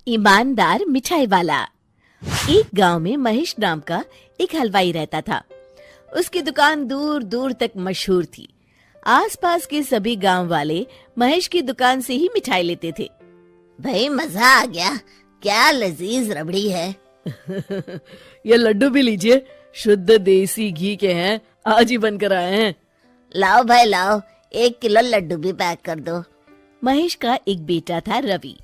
ईमानदार मिठाई वाला। एक गांव में महेश नाम का एक हलवाई रहता था। उसकी दुकान दूर दूर तक मशहूर थी। आसपास के सभी गांव वाले महेश की दुकान से ही मिठाई लेते थे। भाई मजा आ गया, क्या लजीज रबड़ी है। ये लड्डू भी लीजिए, शुद्ध देसी घी के हैं, आज ही बनकर आए हैं। लाओ भाई लाओ, 1 किलो लड्डू भी पैक कर दो। महेश का एक बेटा था रवि।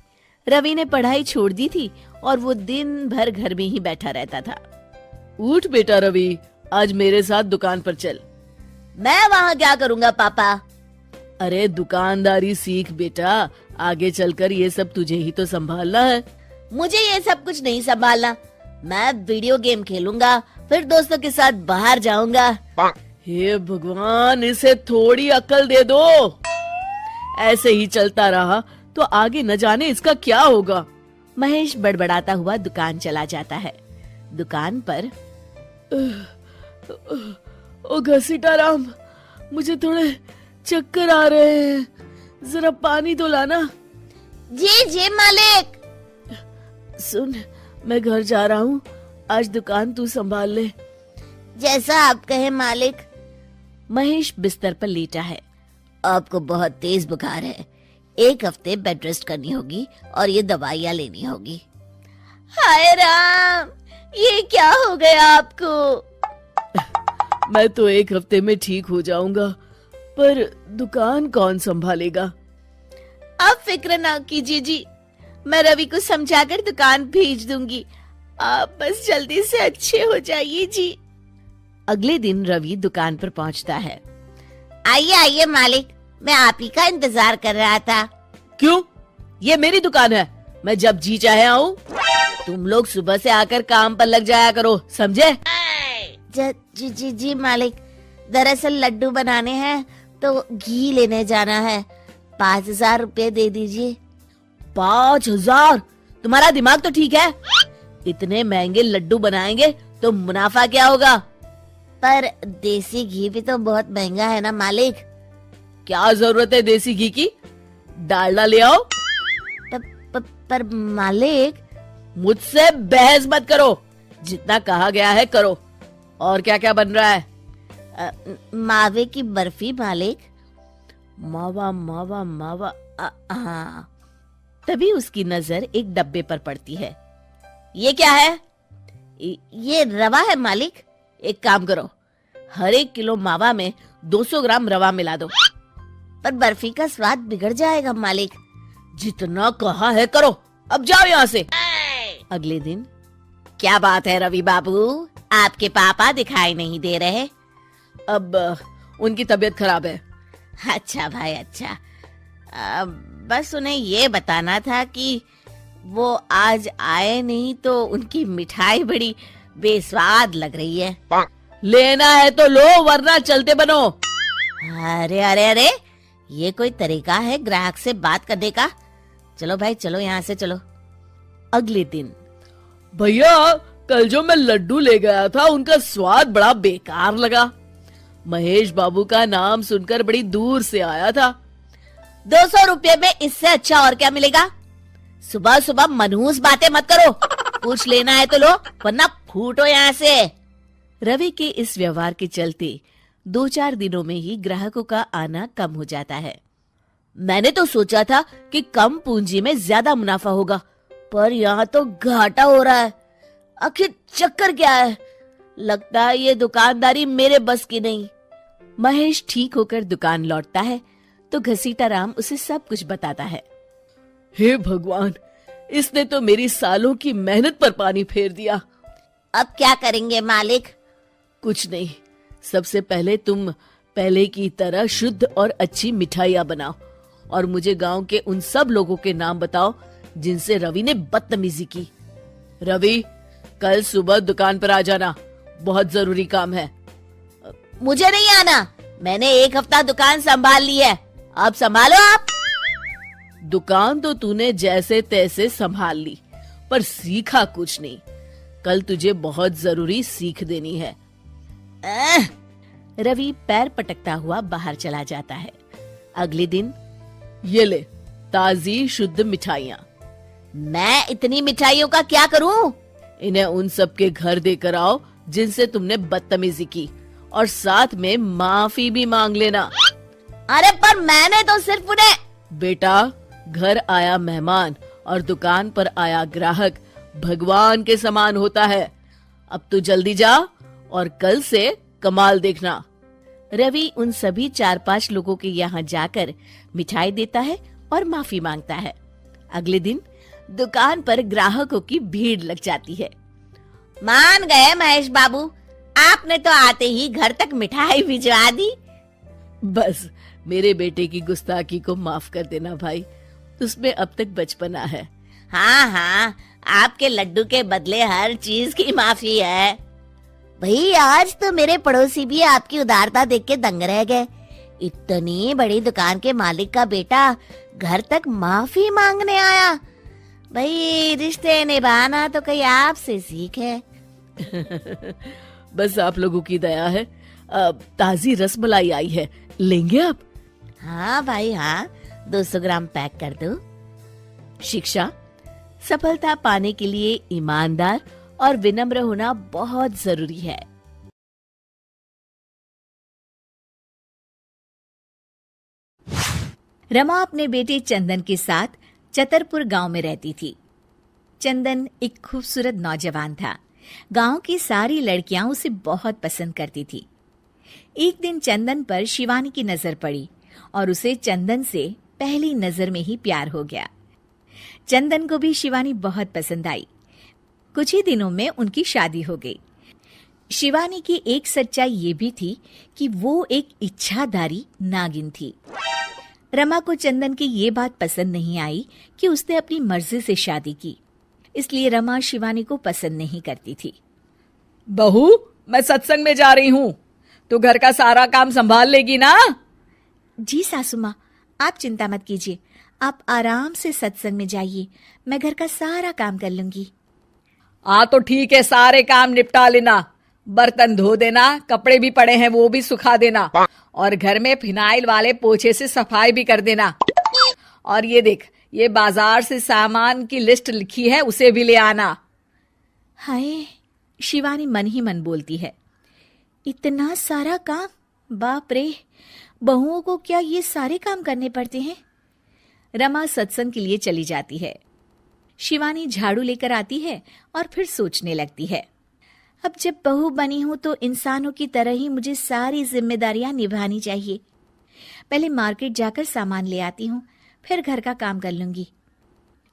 रवि ने पढ़ाई छोड़ दी थी और वो दिन भर घर में ही बैठा रहता था। उठ बेटा रवि, आज मेरे साथ दुकान पर चल। मैं वहाँ क्या करूँगा पापा? अरे दुकानदारी सीख बेटा, आगे चलकर ये सब तुझे ही तो संभालना है। मुझे ये सब कुछ नहीं संभालना। मैं वीडियो गेम खेलूंगा, फिर दोस्तों के साथ बाहर जाऊंगा। हे भगवान, इसे थोड़ी अक्ल दे दो। ऐसे ही चलता रहा तो आगे न जाने इसका क्या होगा। महेश बड़बड़ाता हुआ दुकान चला जाता है। दुकान पर ओ घसीटाराम, मुझे थोड़े चक्कर आ रहे हैं, जरा पानी तो लाना। जी जी मालिक। सुन, मैं घर जा रहा हूँ, आज दुकान तू संभाल ले। जैसा आप कहे मालिक। महेश बिस्तर पर लेटा है। आपको बहुत तेज बुखार है, 1 हफ्ते बेड रेस्ट करनी होगी और ये दवाइयाँ लेनी होगी। हाय राम, ये क्या हो गया आपको? मैं तो 1 हफ्ते में ठीक हो जाऊंगा, पर दुकान कौन संभालेगा? आप फिक्र ना कीजिए जी, मैं रवि को समझाकर दुकान भेज दूंगी। आप बस जल्दी से अच्छे हो जाइए जी। अगले दिन रवि दुकान पर पहुंचता है। आइए आइए मालिक, मैं आप ही का इंतजार कर रहा था। क्यों? ये मेरी दुकान है, मैं जब जी चाहे आऊं। तुम लोग सुबह से आकर काम पर लग जाया करो, समझे? जी जी जी मालिक, दरअसल लड्डू बनाने हैं तो घी लेने जाना है, 5,000 रुपए दे दीजिए। 5,000? तुम्हारा दिमाग तो ठीक है? इतने महंगे लड्डू बनाएंगे तो मुनाफा क्या होगा? पर देसी घी भी तो बहुत महंगा है ना मालिक। क्या जरूरत है देसी घी की? डालडा ले आओ। पर मालिक। मुझसे बहस मत करो, जितना कहा गया है करो। और क्या क्या बन रहा है? मावे की बर्फी मालिक। मावा मावा मावा, हाँ। तभी उसकी नजर एक डब्बे पर पड़ती है। ये क्या है? ये रवा है मालिक। एक काम करो, हर 1 किलो मावा में 200 ग्राम रवा मिला दो। पर बर्फी का स्वाद बिगड़ जाएगा मालिक। जितना कहा है करो, अब जाओ यहाँ से। अगले दिन। क्या बात है रवि बाबू, आपके पापा दिखाई नहीं दे रहे? अब उनकी तबीयत खराब है। अच्छा भाई अच्छा। बस उन्हें ये बताना था कि वो आज आए नहीं तो उनकी मिठाई बड़ी बेस्वाद लग रही है। लेना है तो लो, वरना चलते बनो। अरे अरे अरे, ये कोई तरीका है ग्राहक से बात करने का? चलो भाई चलो, यहाँ से चलो। अगले दिन। भैया, कल जो मैं लड्डू ले गया था उनका स्वाद बड़ा बेकार लगा। महेश बाबू का नाम सुनकर बड़ी दूर से आया था। 200 रुपये में इससे अच्छा और क्या मिलेगा? सुबह सुबह मनहूस बातें मत करो। कुछ लेना है तो लो, वरना फूटो यहाँ से। रवि के इस व्यवहार के चलते 2-4 दिनों में ही ग्राहकों का आना कम हो जाता है। मैंने तो सोचा था कि कम पूंजी में ज्यादा मुनाफा होगा, पर यहाँ तो घाटा हो रहा है। आखिर चक्कर क्या है? लगता है ये दुकानदारी मेरे बस की नहीं। महेश ठीक होकर दुकान लौटता है तो घसीटाराम उसे सब कुछ बताता है। हे भगवान, इसने तो मेरी सालों की मेहनत पर पानी फेर दिया। अब क्या करेंगे मालिक? कुछ नहीं, सबसे पहले तुम पहले की तरह शुद्ध और अच्छी मिठाइयाँ बनाओ और मुझे गांव के उन सब लोगों के नाम बताओ जिनसे रवि ने बदतमीजी की। रवि, कल सुबह दुकान पर आ जाना, बहुत जरूरी काम है। मुझे नहीं आना, मैंने 1 हफ्ता दुकान संभाल ली है, अब संभालो आप। दुकान तो तूने जैसे तैसे संभाल ली, पर सीखा कुछ नहीं। कल तुझे बहुत जरूरी सीख देनी है। रवि पैर पटकता हुआ बाहर चला जाता है। अगले दिन। ये ले ताजी शुद्ध मिठाइयाँ। मैं इतनी मिठाइयों का क्या करूं? इन्हें उन सब के घर देकर आओ जिनसे तुमने बदतमीजी की, और साथ में माफी भी मांग लेना। अरे पर मैंने तो सिर्फ उन्हें। बेटा, घर आया मेहमान और दुकान पर आया ग्राहक भगवान के समान होता है। अब तू जल्दी जा और कल से कमाल देखना। रवि उन सभी 4-5 लोगों के यहाँ जाकर मिठाई देता है और माफी मांगता है। अगले दिन दुकान पर ग्राहकों की भीड़ लग जाती है। मान गए महेश बाबू, आपने तो आते ही घर तक मिठाई भिजवा दी। बस मेरे बेटे की गुस्ताखी को माफ कर देना भाई, उसमें अब तक बचपना है। हाँ हाँ, आपके लड्डू के बदले हर चीज की माफी है। भाई आज तो मेरे पड़ोसी भी आपकी उदारता देख के दंग रह गए। इतनी बड़ी दुकान के मालिक का बेटा घर तक माफी मांगने आया। भाई रिश्ते निभाना तो कहीं आपसे सीख है। बस आप लोगों की दया है। ताजी रसमलाई आई है, लेंगे आप? हाँ भाई हाँ, 200 ग्राम पैक कर दो। शिक्षा, सफलता पाने के लिए ईमानदार और विनम्र होना बहुत जरूरी है। रमा अपने बेटे चंदन के साथ चतरपुर गांव में रहती थी। चंदन एक खूबसूरत नौजवान था। गांव की सारी लड़कियां उसे बहुत पसंद करती थी। एक दिन चंदन पर शिवानी की नजर पड़ी और उसे चंदन से पहली नजर में ही प्यार हो गया। चंदन को भी शिवानी बहुत पसंद आई। कुछ ही दिनों में उनकी शादी हो गई। शिवानी की एक सच्चाई ये भी थी कि वो एक इच्छाधारी नागिन थी। रमा को चंदन की ये बात पसंद नहीं आई कि उसने अपनी मर्जी से शादी की, इसलिए रमा शिवानी को पसंद नहीं करती थी। बहू, मैं सत्संग में जा रही हूँ, तो घर का सारा काम संभाल लेगी ना? जी सासू माँ, आप चिंता मत कीजिए, आप आराम से सत्संग में जाइए, मैं घर का सारा काम कर लूंगी। तो ठीक है, सारे काम निपटा लेना। बर्तन धो देना, कपड़े भी पड़े हैं वो भी सुखा देना, और घर में फिनाइल वाले पोछे से सफाई भी कर देना। और ये देख, ये बाजार से सामान की लिस्ट लिखी है, उसे भी ले आना। हाय, शिवानी मन ही मन बोलती है, इतना सारा काम, बाप रे, बहुओं को क्या ये सारे काम करने पड़ते हैं। रमा सत्संग के लिए चली जाती है। शिवानी झाड़ू लेकर आती है और फिर सोचने लगती है, अब जब बहू बनी हूं तो इंसानों की तरह ही मुझे सारी जिम्मेदारियां निभानी चाहिए। पहले मार्केट जाकर सामान ले आती हूँ, फिर घर का काम कर लूंगी।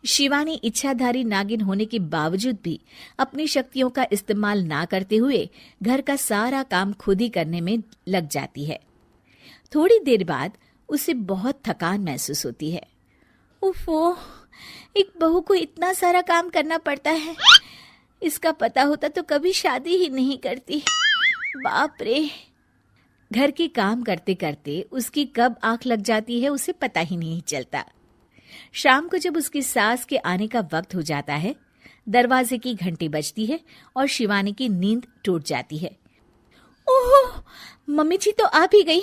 शिवानी इच्छाधारी नागिन होने के बावजूद भी अपनी शक्तियों का इस्तेमाल ना करते हुए घर का सारा काम खुद ही करने में लग जाती है। थोड़ी देर बाद उसे बहुत थकान महसूस होती है। उफ़ो, एक बहू को इतना सारा काम करना पड़ता है। इसका पता होता तो कभी शादी ही नहीं करती। बाप रे। घर के काम करते करते उसकी कब आंख लग जाती है उसे पता ही नहीं चलता। शाम को जब उसकी सास के आने का वक्त हो जाता है, दरवाजे की घंटी बजती है और शिवानी की नींद टूट जाती है। ओह, मम्मी जी तो आ भी गई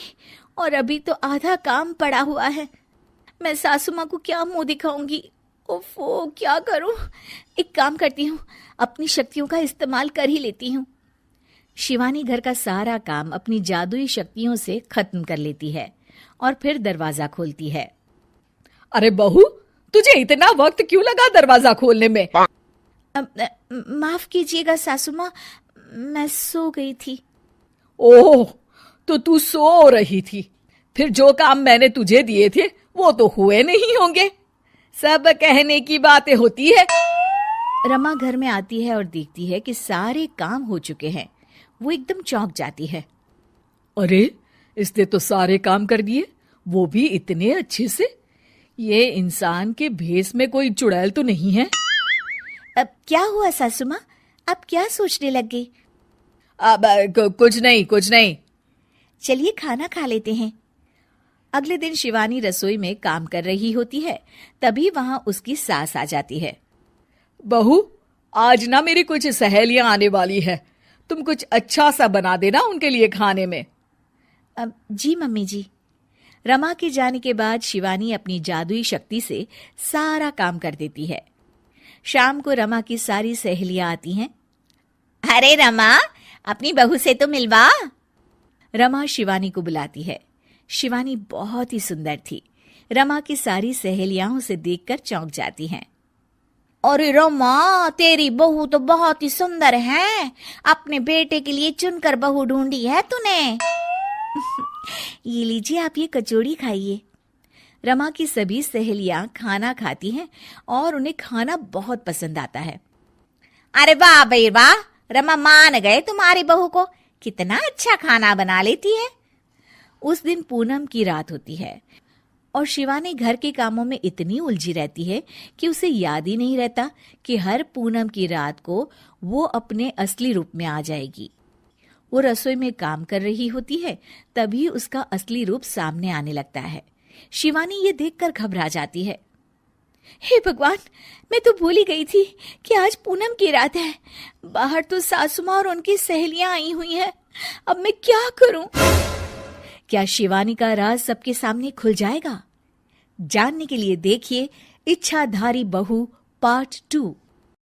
और अभी तो आधा काम पड़ा हुआ है। मैं सासू माँ को क्या मुंह दिखाऊंगी। ओफो, क्या करूं? एक काम करती हूँ, अपनी शक्तियों का इस्तेमाल कर ही लेती हूँ। शिवानी घर का सारा काम अपनी जादुई शक्तियों से खत्म कर लेती है और फिर दरवाजा खोलती है। अरे बहू, तुझे इतना वक्त क्यों लगा दरवाजा खोलने में? माफ कीजिएगा सासू माँ, मैं सो गई थी। ओह, तो तू सो रही थी, फिर जो काम मैंने तुझे दिए थे वो तो हुए नहीं होंगे। सब कहने की बातें होती है। रमा घर में आती है और देखती है कि सारे काम हो चुके हैं। वो एकदम चौंक जाती है। अरे, इसने तो सारे काम कर दिए, वो भी इतने अच्छे से। ये इंसान के भेष में कोई चुड़ैल तो नहीं है? अब क्या हुआ सासू माँ, आप क्या सोचने लग गई? अब कुछ नहीं। चलिए खाना खा लेते हैं। अगले दिन शिवानी रसोई में काम कर रही होती है, तभी वहां उसकी सास आ जाती है। बहू, आज ना मेरी कुछ सहेलियां आने वाली है, तुम कुछ अच्छा सा बना देना उनके लिए खाने में। अब जी मम्मी जी। रमा के जाने के बाद शिवानी अपनी जादुई शक्ति से सारा काम कर देती है। शाम को रमा की सारी सहेलियां आती हैं। अरे रमा, अपनी बहू से तो मिलवा। रमा शिवानी को बुलाती है। शिवानी बहुत ही सुंदर थी। रमा की सारी सहेलियां उसे देखकर चौंक जाती हैं। अरे रमा, तेरी बहू तो बहुत ही सुंदर है। अपने बेटे के लिए चुनकर बहू ढूंढी है तूने। ये लीजिए, आप ये कचौड़ी खाइए। रमा की सभी सहेलियां खाना खाती हैं और उन्हें खाना बहुत पसंद आता है। अरे वाह भाई वाह, रमा मान गए तुम्हारी बहू को, कितना अच्छा खाना बना लेती है। उस दिन पूनम की रात होती है और शिवानी घर के कामों में इतनी उलझी रहती है कि उसे याद ही नहीं रहता कि हर पूनम की रात को वो अपने असली रूप में आ जाएगी। वो रसोई में काम कर रही होती है, तभी उसका असली रूप सामने आने लगता है। शिवानी ये देखकर घबरा जाती है। हे भगवान, मैं तो भूल ही गई थी कि आज पूनम की रात है। बाहर तो सासू माँ और उनकी सहेलियां आई हुई हैं। अब मैं क्या करूं? क्या शिवानी का राज सबके सामने खुल जाएगा? जानने के लिए देखिए इच्छाधारी बहू पार्ट 2।